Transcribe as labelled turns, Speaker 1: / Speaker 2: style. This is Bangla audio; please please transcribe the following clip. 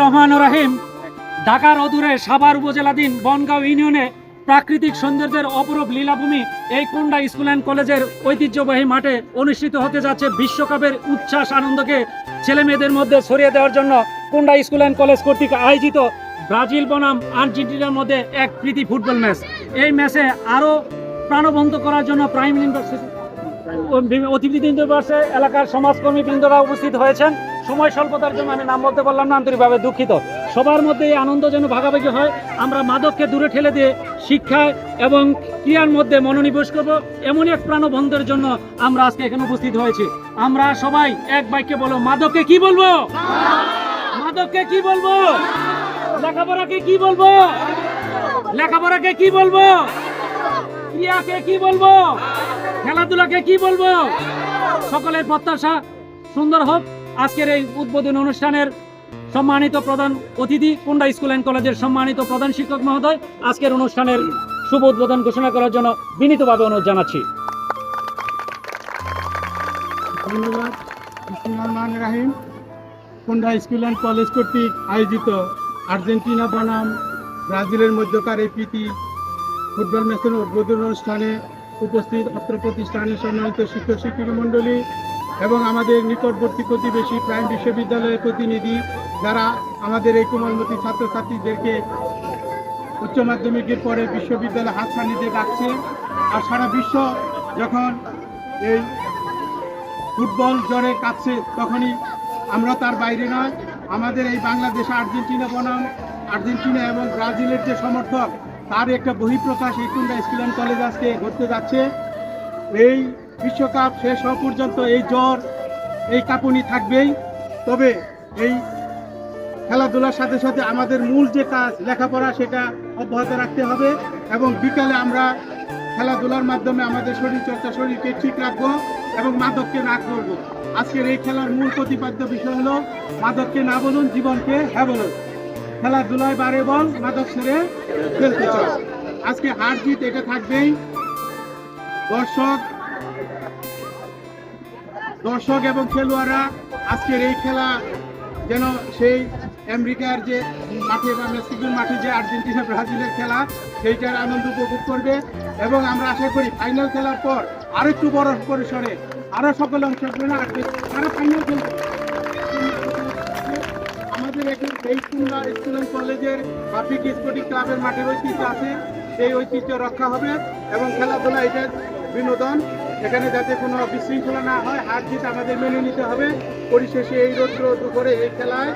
Speaker 1: রহমানির রহিম। ঢাকার অদূরে সাভার উপজেলাধীন বনগাঁও ইউনিয়নে প্রাকৃতিক সৌন্দর্যের অপরূপ লীলাভূমি এই কুন্ডা স্কুল অ্যান্ড কলেজের ঐতিহ্যবাহী মাঠে অনুষ্ঠিত হতে যাচ্ছে বিশ্বকাপের উচ্ছ্বাস আনন্দকে ছেলে মেয়েদের মধ্যে ছড়িয়ে দেওয়ার জন্য কুন্ডা স্কুল অ্যান্ড কলেজ কর্তৃক আয়োজিত ব্রাজিল বনাম আর্জেন্টিনার মধ্যে এক প্রীতি ফুটবল ম্যাচ। এই ম্যাচে আরও প্রাণবন্ত করার জন্য প্রাইম ইউনিভার্সিটি অতিথিবৃন্দ পাশে এলাকার সমাজকর্মী বৃন্দরা উপস্থিত হয়েছেন। সময় স্বল্পতার জন্য আমি নাম বলতে পারলাম না, আন্তরিকভাবে দুঃখিত। সবার মধ্যে এই আনন্দ যেন ভাগাভাগি হয়, আমরা মাদককে দূরে ঠেলে দিয়ে শিক্ষায় এবং ক্রিয়ার মধ্যে মনোনিবেশ করব, এমনই এক প্রাণবন্ধের জন্য আমরা আজকে এখানে উপস্থিত হয়েছি। আমরা সবাই এক বাক্যে বলো, মাদককে কি বলবো? মাদককে কি বলবো? লেখাপড়াকে কি বলবো? লেখাপড়াকে কি বলবো? ক্রিয়াকে কি বলবো? খেলাধুলাকে কি বলবো? সকলের প্রত্যাশা সুন্দর হোক। আজকের এই উদ্বোধন অনুষ্ঠানের সম্মানিত প্রধান অতিথি কুন্ডা স্কুল অ্যান্ড কলেজের সম্মানিত প্রধান শিক্ষক মহোদয় আজকের অনুষ্ঠানের শুভ উদ্বোধন ঘোষণা করার জন্য বিনীতভাবে অনুরোধ জানাচ্ছি।
Speaker 2: ধন্যবাদ। রহমানির রহিম। কুন্ডা স্কুল অ্যান্ড কলেজ কর্তৃক আয়োজিত আর্জেন্টিনা বনাম ব্রাজিলের মধ্যকার এই প্রীতি ফুটবল ম্যাচের উদ্বোধন অনুষ্ঠানে উপস্থিত অত্র প্রতিষ্ঠানের সম্মানিত শিক্ষক শিক্ষিকা মণ্ডলী এবং আমাদের নিকটবর্তী প্রতিবেশী প্রাইম বিশ্ববিদ্যালয়ের প্রতিনিধি, যারা আমাদের এই কোমলমতি ছাত্রছাত্রীদেরকে উচ্চ মাধ্যমিকের পরে বিশ্ববিদ্যালয় হাতছানিতে ডাকছে। আর সারা বিশ্ব যখন এই ফুটবল জ্বরে কাঁপছে, তখনই আমরা তার বাইরে নয়। আমাদের এই বাংলাদেশে আর্জেন্টিনা বনাম আর্জেন্টিনা এবং ব্রাজিলের যে সমর্থক, তার একটা বহিঃপ্রকাশ এই কুন্ডা স্কুল অ্যান্ড কলেজ আজকে ঘটতে যাচ্ছে। এই বিশ্বকাপ শেষ হওয়া পর্যন্ত এই জ্বর, এই কাঁপুনি থাকবেই। তবে এই খেলাধুলার সাথে সাথে আমাদের মূল যে কাজ লেখাপড়া, সেটা অব্যাহত রাখতে হবে এবং বিকালে আমরা খেলাধুলার মাধ্যমে আমাদের শরীরচর্চা, শরীরকে ঠিক রাখবো এবং মাদককে না করবো। আজকের এই খেলার মূল প্রতিপাদ্য বিষয় হলো মাদককে না বলুন, জীবনকে হ্যাঁ বলুন। খেলাধুলায় বারে বল, মাদক ছেড়ে খেলতে চাও। আজকে হার জিত এটা থাকবেই। দর্শক এবং খেলোয়াড়রা আজকের এই খেলা যেন সেই আমেরিকার যে মাঠে বা মেক্সিকোর মাঠে যে আর্জেন্টিনা ব্রাজিলের খেলা, সেইটার আনন্দ উপভোগ করবে এবং আমরা আশা করি ফাইনাল খেলার পর আরো একটু বড় পরিসরে আরো সকলে অংশগ্রহণ আসবে, তারা ফাইনাল খেলবে। আমাদের এখানে এই কুন্ডা স্কুল অ্যান্ড কলেজের বাফিক স্পোর্টিং ক্লাবের মাঠের ঐতিহ্য আছে, সেই ঐতিহ্য রক্ষা হবে এবং খেলাধুলা এটা বিনোদন, এখানে যাতে কোনো বিশৃঙ্খলা না হয়, হার জিত আমাদের মেনে নিতে হবে। পরিশেষে এই রৌদ্র দুপুরে এই খেলায়